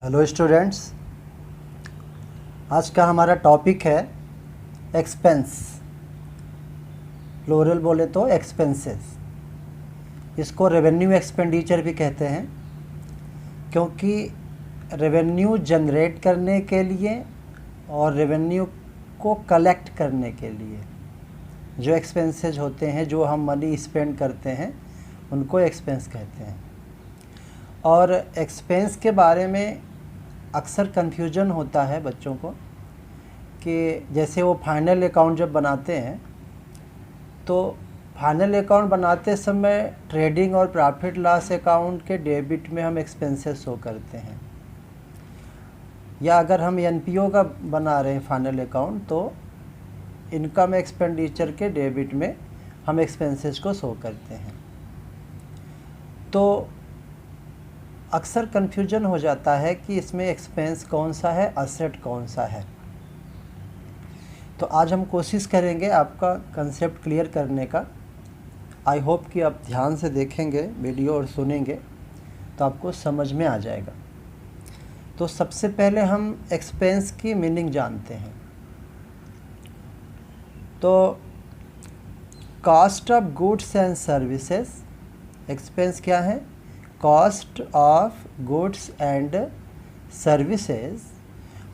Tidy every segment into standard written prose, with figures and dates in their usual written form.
Hello students, आज का हमारा टॉपिक है एक्सपेंस। प्लूरल बोले तो एक्सपेंसेस। इसको रेवेन्यू एक्सपेंडिचर भी कहते हैं, क्योंकि रेवेन्यू जनरेट करने के लिए और रेवेन्यू को कलेक्ट करने के लिए जो एक्सपेंसेस होते हैं, जो हम मनी स्पेंड करते हैं, उनको एक्सपेंस कहते हैं। और एक्सपेंस के बारे में अक्सर कन्फ्यूजन होता है बच्चों को कि जैसे वो फाइनल अकाउंट जब बनाते हैं तो फाइनल अकाउंट बनाते समय ट्रेडिंग और प्रॉफिट लॉस अकाउंट के डेबिट में हम एक्सपेंसेस शो करते हैं, या अगर हम एनपीओ का बना रहे हैं फाइनल अकाउंट तो इनकम एक्सपेंडिचर के डेबिट में हम एक्सपेंसेस को शो करते हैं। तो अक्सर कन्फ्यूजन हो जाता है कि इसमें एक्सपेंस कौन सा है, असेट कौन सा है। तो आज हम कोशिश करेंगे आपका कंसेप्ट क्लियर करने का। आई होप कि आप ध्यान से देखेंगे वीडियो और सुनेंगे तो आपको समझ में आ जाएगा। तो सबसे पहले हम एक्सपेंस की मीनिंग जानते हैं। तो cost of goods and services, expense क्या है? Cost of goods and services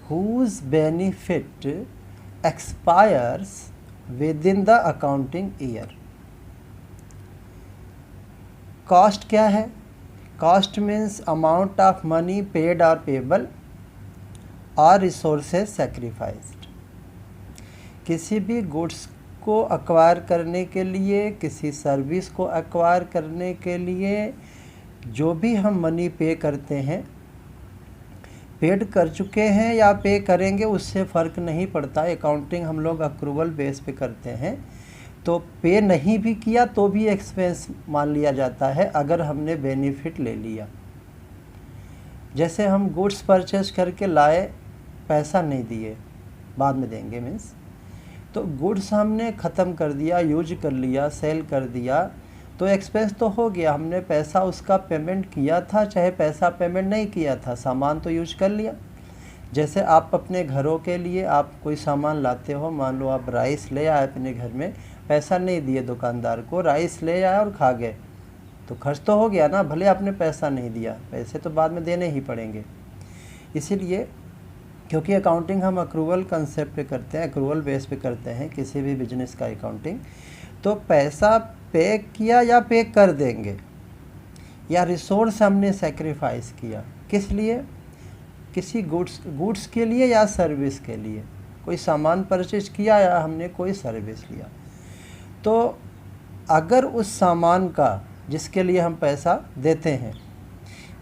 whose benefit expires within the accounting year. Cost क्या है? Cost means amount of money paid or payable or resources sacrificed. किसी भी goods को acquire करने के लिए, किसी सर्विस को एक्वायर करने के लिए जो भी हम मनी पे करते हैं, पेड कर चुके हैं या पे करेंगे, उससे फ़र्क नहीं पड़ता। अकाउंटिंग हम लोग अक्रूवल बेस पे करते हैं, तो पे नहीं भी किया तो भी एक्सपेंस मान लिया जाता है अगर हमने बेनिफिट ले लिया। जैसे हम गुड्स परचेज करके लाए, पैसा नहीं दिए, बाद में देंगे मीन्स, तो गुड्स हमने ख़त्म कर दिया, यूज कर लिया, सेल कर दिया, तो एक्सपेंस तो हो गया। हमने पैसा उसका पेमेंट किया था, चाहे पैसा पेमेंट नहीं किया था, सामान तो यूज कर लिया। जैसे आप अपने घरों के लिए आप कोई सामान लाते हो, मान लो आप राइस ले आए अपने घर में, पैसा नहीं दिए दुकानदार को, राइस ले आए और खा गए, तो खर्च तो हो गया ना, भले आपने पैसा नहीं दिया, पैसे तो बाद में देने ही पड़ेंगे। इसीलिए क्योंकि अकाउंटिंग हम अक्रूवल कंसेप्ट पे करते हैं, अक्रूवल बेस पे करते हैं किसी भी बिजनेस का अकाउंटिंग, तो पैसा पे किया या पे कर देंगे, या रिसोर्स हमने सेक्रीफाइस किया, किस लिए? किसी गुड्स के लिए या सर्विस के लिए। कोई सामान परचेज किया या हमने कोई सर्विस लिया, तो अगर उस सामान का जिसके लिए हम पैसा देते हैं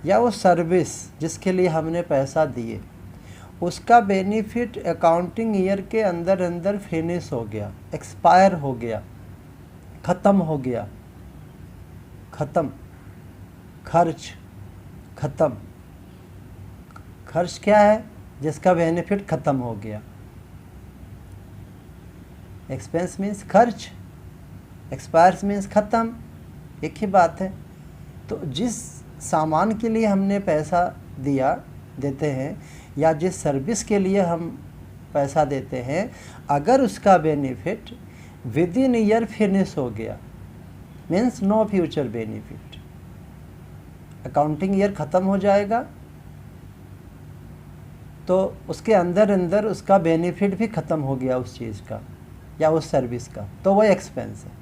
या वो सर्विस जिसके लिए हमने पैसा दिए, उसका बेनिफिट अकाउंटिंग ईयर के अंदर अंदर फिनिश हो गया, एक्सपायर हो गया, ख़त्म हो गया, ख़त्म, खर्च ख़त्म। खर्च क्या है? जिसका बेनिफिट ख़त्म हो गया। एक्सपेंस मीन्स खर्च, एक्सपायर्स मीन्स ख़त्म, एक ही बात है। तो जिस सामान के लिए हमने पैसा दिया, देते हैं, या जिस सर्विस के लिए हम पैसा देते हैं, अगर उसका benefit within year finish हो गया, means no future benefit, accounting year ख़त्म हो जाएगा, तो उसके अंदर अंदर उसका बेनिफिट भी ख़त्म हो गया उस चीज़ का या उस सर्विस का, तो वो एक्सपेंस है।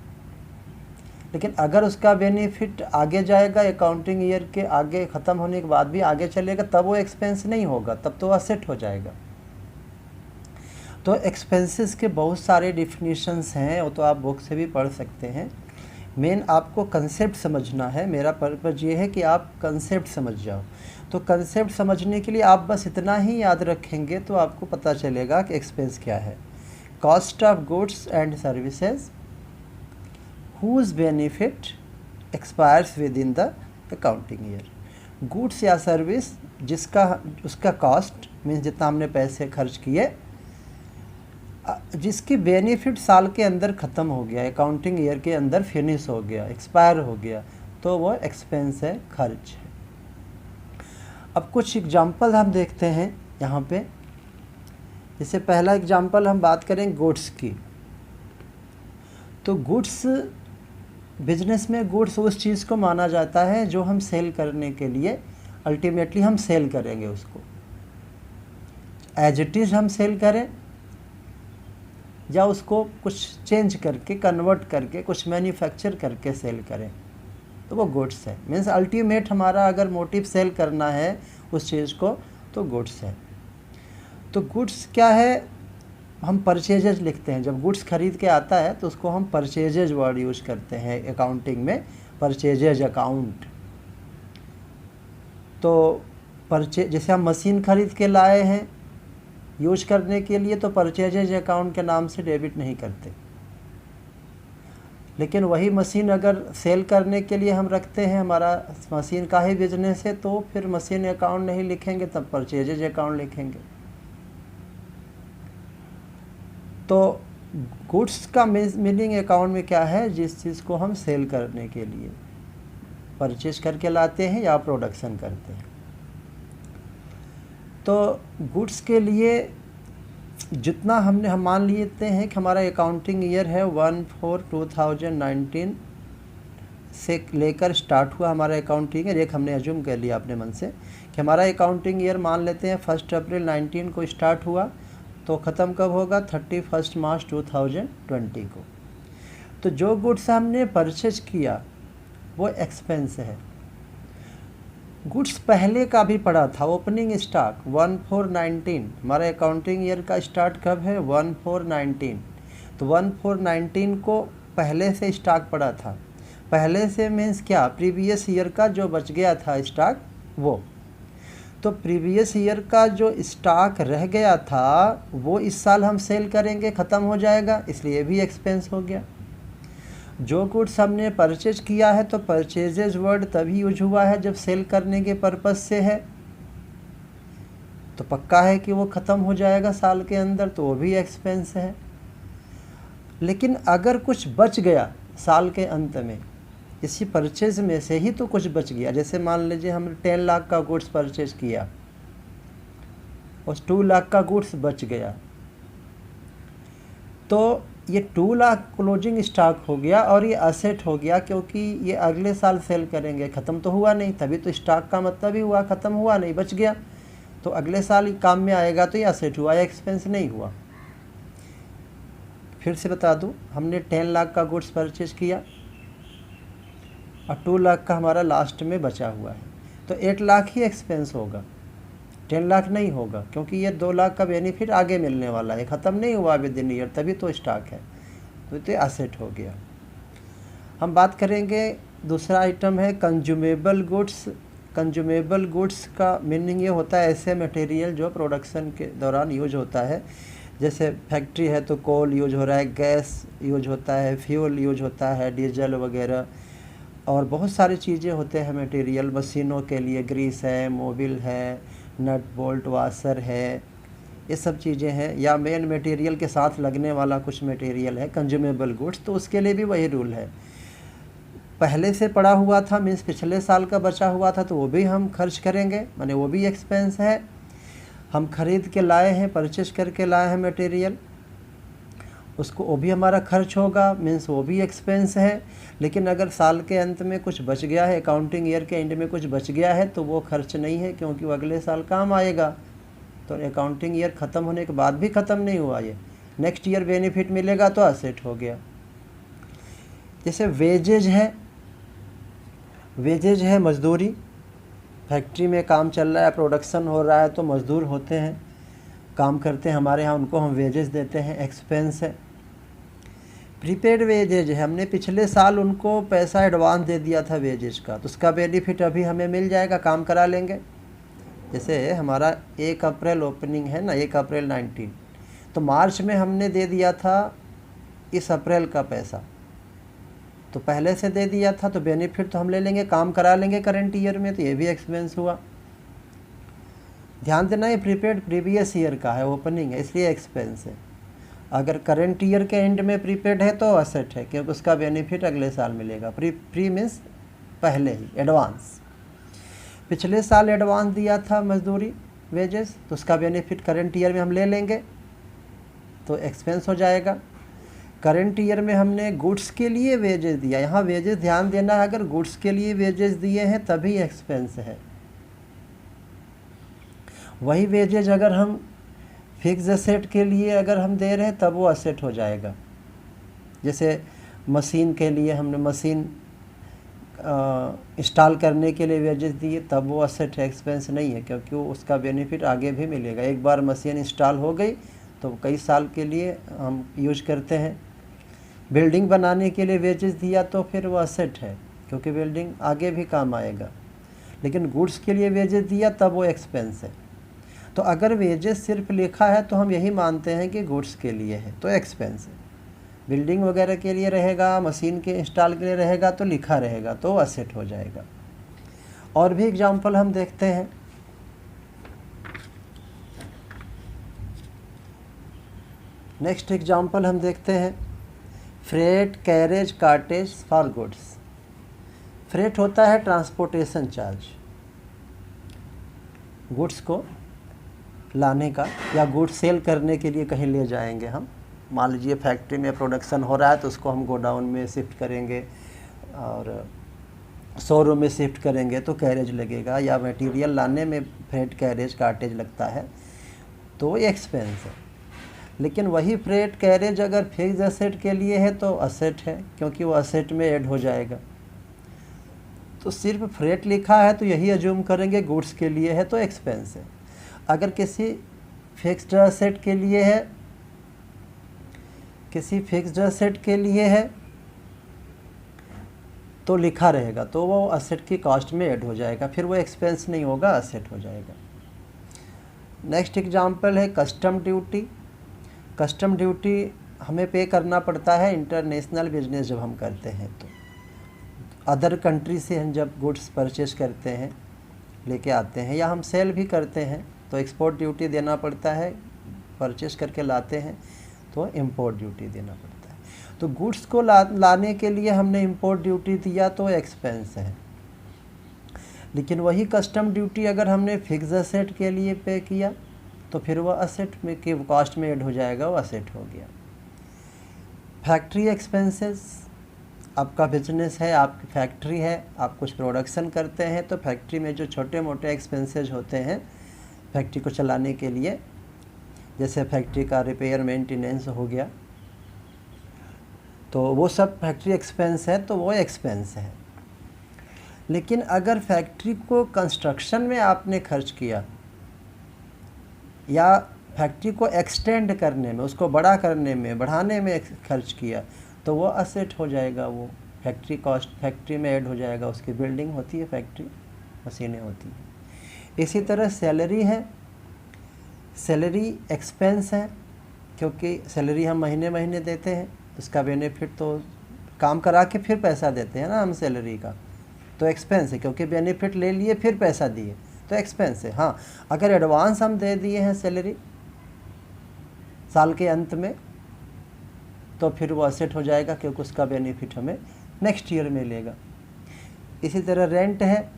लेकिन अगर उसका बेनिफिट आगे जाएगा, अकाउंटिंग ईयर के आगे ख़त्म होने के बाद भी आगे चलेगा, तब वो एक्सपेंस नहीं होगा, तब तो असेट हो जाएगा। तो एक्सपेंसेस के बहुत सारे डिफिनीशंस हैं, वो तो आप बुक से भी पढ़ सकते हैं। मेन आपको कंसेप्ट समझना है, मेरा पर्पज़ ये है कि आप कंसेप्ट समझ जाओ। तो कंसेप्ट समझने के लिए आप बस इतना ही याद रखेंगे तो आपको पता चलेगा कि एक्सपेंस क्या है। Cost of goods and services whose benefit expires within the accounting year. Goods या सर्विस जिसका उसका कॉस्ट मीन्स जितना हमने पैसे खर्च किए, जिसकी बेनिफिट साल के अंदर ख़त्म हो गया, अकाउंटिंग ईयर के अंदर फिनिश हो गया, एक्सपायर हो गया, तो वो एक्सपेंस है, खर्च है। अब कुछ एग्जाम्पल हम देखते हैं यहाँ पे। जैसे पहला एग्जाम्पल हम बात करें गुड्स की, तो गुड्स बिजनेस में गुड्स उस चीज़ को माना जाता है जो हम सेल करने के लिए अल्टीमेटली हम सेल करेंगे, उसको एज इट इज़ हम सेल करें या उसको कुछ चेंज करके कन्वर्ट करके कुछ मैन्युफैक्चर करके सेल करें, तो वो गुड्स है। मीन्स अल्टीमेट हमारा अगर मोटिव सेल करना है उस चीज़ को तो गुड्स है। तो गुड्स क्या है, हम परचेजेज लिखते हैं, जब गुड्स खरीद के आता है तो उसको हम परचेजेज वर्ड यूज करते हैं अकाउंटिंग में, परचेजेज अकाउंट। तो जैसे हम मशीन खरीद के लाए हैं यूज करने के लिए, तो परचेजेज अकाउंट के नाम से डेबिट नहीं करते। लेकिन वही मशीन अगर सेल करने के लिए हम रखते हैं, हमारा मशीन का ही बिजनेस है, तो फिर मशीन अकाउंट नहीं लिखेंगे, तब परचेजेज अकाउंट लिखेंगे। तो गुड्स का मीनिंग अकाउंट में क्या है, जिस चीज़ को हम सेल करने के लिए परचेज करके लाते हैं या प्रोडक्शन करते हैं। तो गुड्स के लिए जितना हम मान लेते हैं कि हमारा अकाउंटिंग ईयर है 1/4/2019 से लेकर स्टार्ट हुआ हमारा अकाउंटिंग ईयर। एक हमने अज्यूम कर लिया अपने मन से कि हमारा अकाउंटिंग ईयर मान लेते हैं 1 अप्रैल 19 को स्टार्ट हुआ, तो ख़त्म कब होगा, 31 मार्च 2020 को। तो जो गुड्स हमने परचेज किया वो एक्सपेंस है। गुड्स पहले का भी पड़ा था, ओपनिंग स्टॉक 1/4/19, हमारा अकाउंटिंग ईयर का स्टार्ट कब है 1/4/19, तो 1/4/19 को पहले से स्टॉक पड़ा था। पहले से मीन्स क्या, प्रीवियस ईयर का जो बच गया था स्टॉक वो। तो प्रीवियस ईयर का जो स्टॉक रह गया था वो इस साल हम सेल करेंगे, ख़त्म हो जाएगा, इसलिए भी एक्सपेंस हो गया। जो गुड्स हमने परचेज किया है तो परचेजेज वर्ड तभी यूज हुआ है जब सेल करने के पर्पस से है, तो पक्का है कि वो ख़त्म हो जाएगा साल के अंदर, तो वो भी एक्सपेंस है। लेकिन अगर कुछ बच गया साल के अंत में, इसी परचेज में से ही तो कुछ बच गया, जैसे मान लीजिए हमने 10 लाख का गुड्स परचेज किया, उस 2 लाख का गुड्स बच गया, तो ये 2 लाख क्लोजिंग स्टॉक हो गया और ये असेट हो गया, क्योंकि ये अगले साल सेल करेंगे, ख़त्म तो हुआ नहीं, तभी तो स्टॉक का मतलब ही हुआ, ख़त्म हुआ नहीं, बच गया, तो अगले साल काम में आएगा, तो ये असेट हुआ, ये एक्सपेंस नहीं हुआ। फिर से बता दूं, हमने 10 लाख का गुड्स परचेज किया और 2 लाख का हमारा लास्ट में बचा हुआ है, तो 8 लाख ही एक्सपेंस होगा, 10 लाख नहीं होगा, क्योंकि ये 2 लाख का बेनिफिट आगे मिलने वाला है, ख़त्म नहीं हुआ विद इन ईयर, तभी तो स्टॉक है, तो ये एसेट हो गया। हम बात करेंगे, दूसरा आइटम है कंज्यूमेबल गुड्स। कंज्यूमेबल गुड्स का मीनिंग ये होता है ऐसे मटेरियल जो प्रोडक्शन के दौरान यूज होता है, जैसे फैक्ट्री है तो कोल यूज हो रहा है, गैस यूज होता है, फ्यूल यूज होता है, डीजल वगैरह, और बहुत सारी चीज़ें होते हैं मटेरियल। मशीनों के लिए ग्रीस है, मोबिल है, नट बोल्ट वाशर है, ये सब चीज़ें हैं, या मेन मटेरियल के साथ लगने वाला कुछ मटेरियल है कंज्यूमेबल गुड्स, तो उसके लिए भी वही रूल है। पहले से पड़ा हुआ था मीन्स पिछले साल का बचा हुआ था, तो वो भी हम खर्च करेंगे, माने वो भी एक्सपेंस है। हम खरीद के लाए हैं, परचेज करके लाए हैं मटेरियल, उसको वो भी हमारा खर्च होगा, मीन्स वो भी एक्सपेंस है। लेकिन अगर साल के अंत में कुछ बच गया है, अकाउंटिंग ईयर के एंड में कुछ बच गया है, तो वो खर्च नहीं है, क्योंकि वो अगले साल काम आएगा। तो अकाउंटिंग ईयर ख़त्म होने के बाद भी ख़त्म नहीं हुआ, ये नेक्स्ट ईयर बेनिफिट मिलेगा, तो असेट हो गया। जैसे वेजेज है, वेजेज है मजदूरी, फैक्ट्री में काम चल रहा है, प्रोडक्शन हो रहा है, तो मज़दूर होते हैं, काम करते हैं हमारे यहाँ, उनको हम वेजेस देते हैं, एक्सपेंस है। प्रीपेड वेजेज है, हमने पिछले साल उनको पैसा एडवांस दे दिया था वेजेज का, तो उसका बेनिफिट अभी हमें मिल जाएगा, काम करा लेंगे। जैसे हमारा 1 अप्रैल ओपनिंग है ना, 1 अप्रैल 19, तो मार्च में हमने दे दिया था इस अप्रैल का पैसा, तो पहले से दे दिया था, तो बेनिफिट तो हम ले लेंगे, काम करा लेंगे करंट ईयर में, तो ये भी एक्सपेंस हुआ। ध्यान देना, ये प्रीपेड प्रीवियस ईयर का है, ओपनिंग है, इसलिए एक्सपेंस है। अगर करंट ईयर के एंड में प्रीपेड है तो असेट है, क्योंकि उसका बेनिफिट अगले साल मिलेगा। प्री मीन्स पहले ही, एडवांस। पिछले साल एडवांस दिया था मजदूरी वेजेस, तो उसका बेनिफिट करंट ईयर में हम ले लेंगे, तो एक्सपेंस हो जाएगा। करंट ईयर में हमने गुड्स के लिए वेजेस दिया, यहाँ वेजेस ध्यान देना है, अगर गुड्स के लिए वेजेस दिए हैं तभी एक्सपेंस है। वही वेजेज अगर हम फिक्स एसेट के लिए अगर हम दे रहे हैं तब वो असेट हो जाएगा। जैसे मशीन के लिए हमने मशीन इंस्टॉल करने के लिए वेजेस दिए, तब वो असेट है, एक्सपेंस नहीं है, क्योंकि उसका बेनिफिट आगे भी मिलेगा। एक बार मशीन इंस्टॉल हो गई तो कई साल के लिए हम यूज करते हैं। बिल्डिंग बनाने के लिए वेजेस दिया तो फिर वो असेट है, क्योंकि बिल्डिंग आगे भी काम आएगा। लेकिन गुड्स के लिए वेजेस दिया तब वो एक्सपेंस है। तो अगर वेजेस सिर्फ लिखा है तो हम यही मानते हैं कि गुड्स के लिए है तो एक्सपेंस है। बिल्डिंग वगैरह के लिए रहेगा, मशीन के इंस्टॉल के लिए रहेगा तो लिखा रहेगा तो असेट हो जाएगा। और भी एग्जांपल हम देखते हैं। नेक्स्ट एग्जांपल हम देखते हैं, freight carriage cartage for goods. Freight होता है ट्रांसपोर्टेशन चार्ज, गुड्स को लाने का, या गुड्स सेल करने के लिए कहीं ले जाएंगे हम। मान लीजिए फैक्ट्री में प्रोडक्शन हो रहा है तो उसको हम गोडाउन में शिफ्ट करेंगे और शोरूम में शिफ्ट करेंगे तो कैरेज लगेगा, या मटेरियल लाने में फ्रेट कैरेज कार्टेज लगता है तो ये एक्सपेंस है। लेकिन वही फ्रेट कैरेज अगर फिक्स एसेट के लिए है तो असेट है, क्योंकि वो असेट में ऐड हो जाएगा। तो सिर्फ फ्रेट लिखा है तो यही अज्यूम करेंगे गुड्स के लिए है तो एक्सपेंस है। अगर किसी फिक्स्ड एसेट के लिए है, किसी फिक्स्ड एसेट के लिए है तो लिखा रहेगा तो वो असेट की कॉस्ट में ऐड हो जाएगा, फिर वो एक्सपेंस नहीं होगा, असेट हो जाएगा। नेक्स्ट एग्जांपल है कस्टम ड्यूटी। कस्टम ड्यूटी हमें पे करना पड़ता है इंटरनेशनल बिजनेस जब हम करते हैं तो। अदर कंट्री से हम जब गुड्स परचेज करते हैं, लेके आते हैं, या हम सेल भी करते हैं तो एक्सपोर्ट ड्यूटी देना पड़ता है। परचेज करके लाते हैं तो इंपोर्ट ड्यूटी देना पड़ता है। तो गुड्स को लाने के लिए हमने इंपोर्ट ड्यूटी दिया तो एक्सपेंस है। लेकिन वही कस्टम ड्यूटी अगर हमने फिक्स एसेट के लिए पे किया तो फिर वह असेट में के कॉस्ट में ऐड हो जाएगा, वो असेट हो गया। फैक्ट्री एक्सपेंसेस, आपका बिजनेस है, आपकी फैक्ट्री है, आप कुछ प्रोडक्शन करते हैं तो फैक्ट्री में जो छोटे मोटे एक्सपेंसेस होते हैं फैक्ट्री को चलाने के लिए, जैसे फैक्ट्री का रिपेयर मेंटेनेंस हो गया, तो वो सब फैक्ट्री एक्सपेंस है तो वो एक्सपेंस है। लेकिन अगर फैक्ट्री को कंस्ट्रक्शन में आपने खर्च किया या फैक्ट्री को एक्सटेंड करने में, उसको बड़ा करने में, बढ़ाने में खर्च किया तो वो असेट हो जाएगा, वो फैक्ट्री कॉस्ट फैक्ट्री में ऐड हो जाएगा। उसकी बिल्डिंग होती है फैक्ट्री, मशीनें होती हैं। इसी तरह सैलरी है, सैलरी एक्सपेंस है, क्योंकि सैलरी हम महीने महीने देते हैं, उसका बेनिफिट तो काम करा के फिर पैसा देते हैं ना हम सैलरी का, तो एक्सपेंस है, क्योंकि बेनिफिट ले लिए फिर पैसा दिए तो एक्सपेंस है। हाँ, अगर एडवांस हम दे दिए हैं सैलरी साल के अंत में तो फिर वो असेट हो जाएगा, क्योंकि उसका बेनिफिट हमें नेक्स्ट ईयर मिलेगा। इसी तरह रेंट है,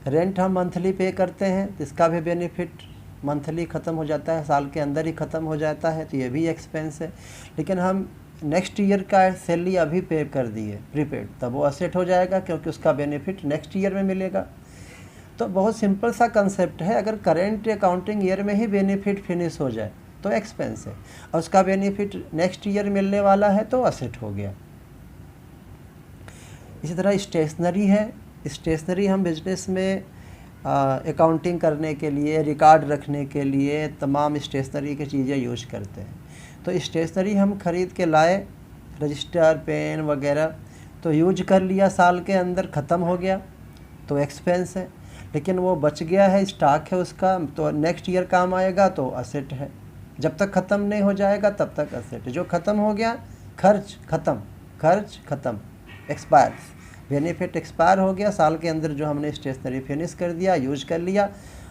रेंट हम मंथली पे करते हैं तो इसका भी बेनिफिट मंथली ख़त्म हो जाता है, साल के अंदर ही ख़त्म हो जाता है, तो ये भी एक्सपेंस है। लेकिन हम नेक्स्ट ईयर का सैलरी अभी पे कर दिए प्रीपेड, तब वो असेट हो जाएगा, क्योंकि उसका बेनिफिट नेक्स्ट ईयर में मिलेगा। तो बहुत सिंपल सा कंसेप्ट है, अगर करेंट अकाउंटिंग ईयर में ही बेनिफिट फिनिश हो जाए तो एक्सपेंस है, और उसका बेनिफिट नेक्स्ट ईयर मिलने वाला है तो असेट हो गया। इसी तरह स्टेशनरी है, स्टेशनरी हम बिजनेस में अकाउंटिंग करने के लिए, रिकॉर्ड रखने के लिए तमाम स्टेशनरी की चीज़ें यूज करते हैं। तो स्टेशनरी हम खरीद के लाए, रजिस्टर, पेन वगैरह, तो यूज कर लिया, साल के अंदर ख़त्म हो गया तो एक्सपेंस है। लेकिन वो बच गया है, स्टॉक है उसका, तो नेक्स्ट ईयर काम आएगा तो असेट है। जब तक ख़त्म नहीं हो जाएगा तब तक असेट है। जो ख़त्म हो गया, खर्च ख़त्म, एक्सपायर, बेनिफिट एक्सपायर हो गया, साल के अंदर जो हमने स्टेशनरी फिनिश कर दिया, यूज कर लिया,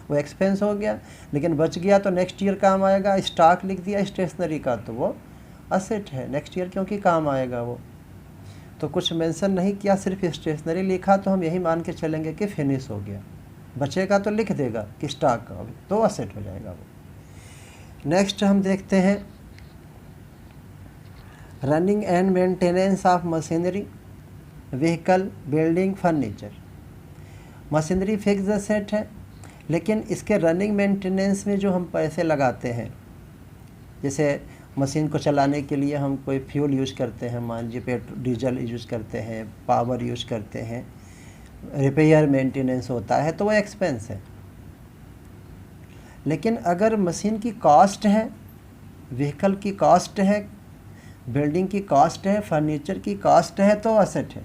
वो एक्सपेंस हो गया। लेकिन बच गया तो नेक्स्ट ईयर काम आएगा, स्टॉक लिख दिया स्टेशनरी का तो वो असेट है नेक्स्ट ईयर, क्योंकि काम आएगा वो। तो कुछ मेंशन नहीं किया, सिर्फ स्टेशनरी लिखा तो हम यही मान के चलेंगे कि फिनिश हो गया, बचेगा तो लिख देगा कि स्टॉक का, तो असेट हो जाएगा वो। नेक्स्ट हम देखते हैं running and maintenance of machinery, vehicle, building, furniture. Machinery fix asset है, लेकिन इसके रनिंग मेंटेनेंस में जो हम पैसे लगाते हैं, जैसे मशीन को चलाने के लिए हम कोई फ्यूल यूज करते हैं, मान लीजिए पेट्रोल डीजल यूज करते हैं, पावर यूज करते हैं, रिपेयर मेंटेनेंस होता है, तो वो एक्सपेंस है। लेकिन अगर मशीन की कॉस्ट है, व्हीकल की कॉस्ट है, बिल्डिंग की कॉस्ट है, फर्नीचर की कॉस्ट है, तो असेट है।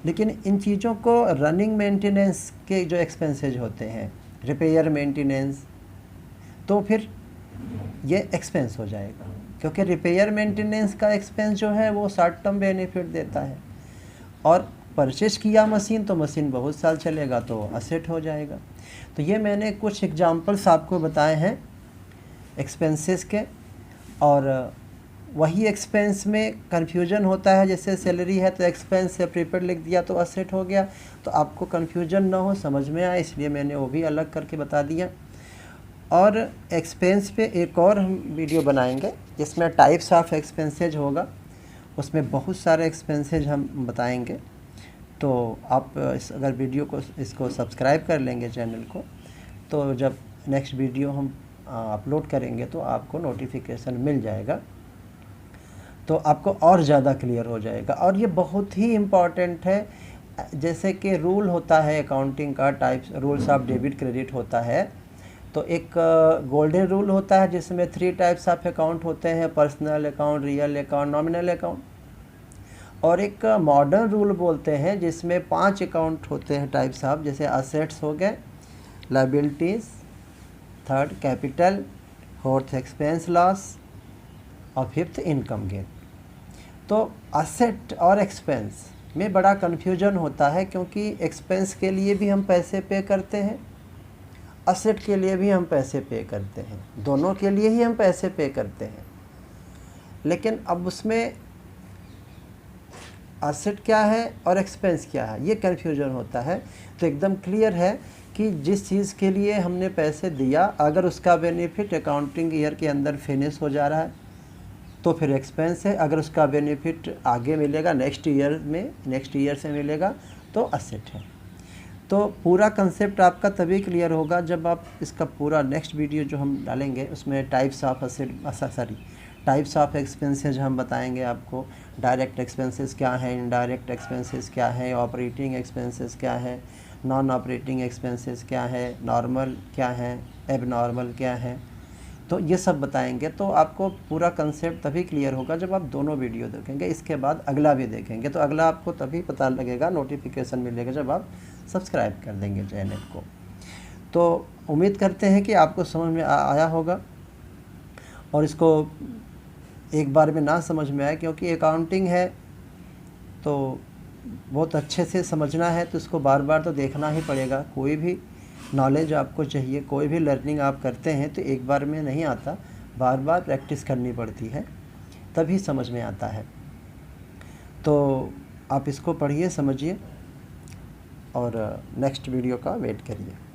लेकिन इन चीज़ों को रनिंग मेंटेनेंस के जो एक्सपेंसेज होते हैं, रिपेयर मेंटेनेंस, तो फिर ये एक्सपेंस हो जाएगा, क्योंकि रिपेयर मेंटेनेंस का एक्सपेंस जो है वो शॉर्ट टर्म बेनिफिट देता है, और परचेज किया मशीन तो मशीन बहुत साल चलेगा तो असेट हो जाएगा। तो ये मैंने कुछ एग्जांपल्स आपको बताए हैं एक्सपेंसेस के, और वही एक्सपेंस में कन्फ्यूजन होता है, जैसे सैलरी है तो एक्सपेंस से प्रीपेड लिख दिया तो असेट हो गया, तो आपको कन्फ्यूजन ना हो, समझ में आए, इसलिए मैंने वो भी अलग करके बता दिया। और एक्सपेंस पे एक और हम वीडियो बनाएंगे जिसमें टाइप्स ऑफ एक्सपेंसेज होगा, उसमें बहुत सारे एक्सपेंसेज हम बताएंगे। तो आप अगर वीडियो को इसको सब्सक्राइब कर लेंगे चैनल को, तो जब नेक्स्ट वीडियो हम अपलोड करेंगे तो आपको नोटिफिकेशन मिल जाएगा, तो आपको और ज़्यादा क्लियर हो जाएगा। और ये बहुत ही इम्पॉर्टेंट है, जैसे कि रूल होता है अकाउंटिंग का, types rules of debit credit होता है, तो एक गोल्डन रूल होता है जिसमें 3 टाइप्स ऑफ अकाउंट होते हैं, personal account, real account, nominal account. और एक मॉडर्न रूल बोलते हैं जिसमें 5 अकाउंट होते हैं टाइप्स ऑफ, जैसे असेट्स हो गए, liabilities, third capital, fourth expense loss, और फिफ्थ इनकम गेन। तो असेट और एक्सपेंस में बड़ा कन्फ्यूजन होता है, क्योंकि एक्सपेंस के लिए भी हम पैसे पे करते हैं, असेट के लिए भी हम पैसे पे करते हैं, दोनों के लिए ही हम पैसे पे करते हैं। लेकिन अब उसमें असेट क्या है और एक्सपेंस क्या है, ये कन्फ्यूजन होता है। तो एकदम क्लियर है कि जिस चीज़ के लिए हमने पैसे दिया, अगर उसका बेनिफिट अकाउंटिंग ईयर के अंदर फिनिश हो जा रहा है तो फिर एक्सपेंस है, अगर उसका बेनिफिट आगे मिलेगा नेक्स्ट ईयर से मिलेगा तो असेट है। तो पूरा कंसेप्ट आपका तभी क्लियर होगा जब आप इसका पूरा नेक्स्ट वीडियो जो हम डालेंगे उसमें types of types of expenses हम बताएंगे आपको, डायरेक्ट एक्सपेंसेस क्या है, इनडायरेक्ट एक्सपेंसेस क्या है, ऑपरेटिंग एक्सपेंसेस क्या है, नॉन ऑपरेटिंग एक्सपेंसेस क्या है, नॉर्मल क्या है, एबनॉर्मल क्या है, तो ये सब बताएंगे। तो आपको पूरा कंसेप्ट तभी क्लियर होगा जब आप दोनों वीडियो देखेंगे, इसके बाद अगला भी देखेंगे, तो अगला आपको तभी पता लगेगा, नोटिफिकेशन मिलेगा जब आप सब्सक्राइब कर देंगे चैनल को। तो उम्मीद करते हैं कि आपको समझ में आया होगा, और इसको एक बार में ना समझ में आए, क्योंकि अकाउंटिंग है तो बहुत अच्छे से समझना है तो इसको बार बार तो देखना ही पड़ेगा। कोई भी नॉलेज आपको चाहिए, कोई भी लर्निंग आप करते हैं तो एक बार में नहीं आता, बार बार प्रैक्टिस करनी पड़ती है, तभी समझ में आता है। तो आप इसको पढ़िए, समझिए, और नेक्स्ट वीडियो का वेट करिए।